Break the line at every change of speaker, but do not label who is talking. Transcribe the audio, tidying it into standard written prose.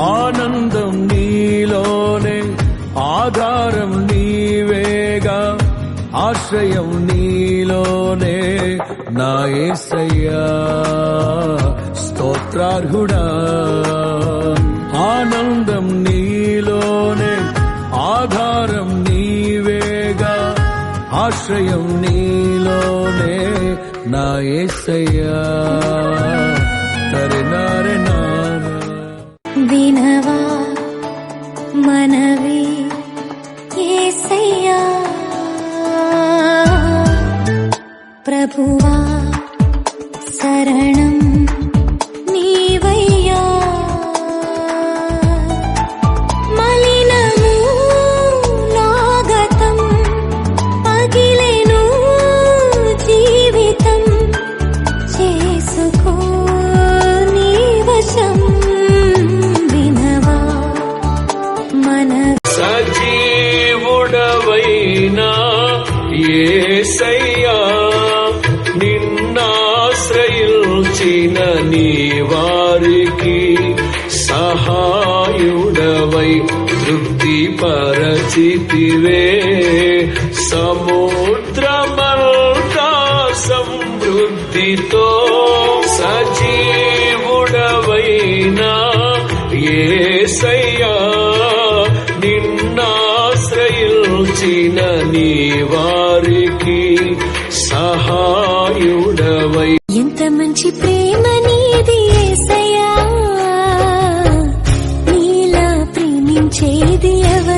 ఆనందం నీలోనే, ఆధారం నీవేగా, ఆశ్రయం నీలోనే నా యేసయ్యా స్తోత్రార్హుడా. ఆనందం నీలోనే, ఆధారం నీవేగా, ఆశ్రయం నీలోనే నా యేసయ్యా. తరినారెనా
వినవా మనవి యేసయ్యా, ప్రభువా శరణం నీవయ్యా. మలినము నాగతం పగిలెను జీవితం, చేసుకో నీ వశం. వినవా మన
సజీవుడవైనా యేసయ్యా, నిన్నాశ్రయించిన నీ వారికి సహాయుడవై తృప్తిపరచితివే. సముద్రమంతా సమృద్ధితో సజీవుడవైనా యేసయ్యా, నిన్నాశ్రయించిన నీ వారికి సహాయుడవై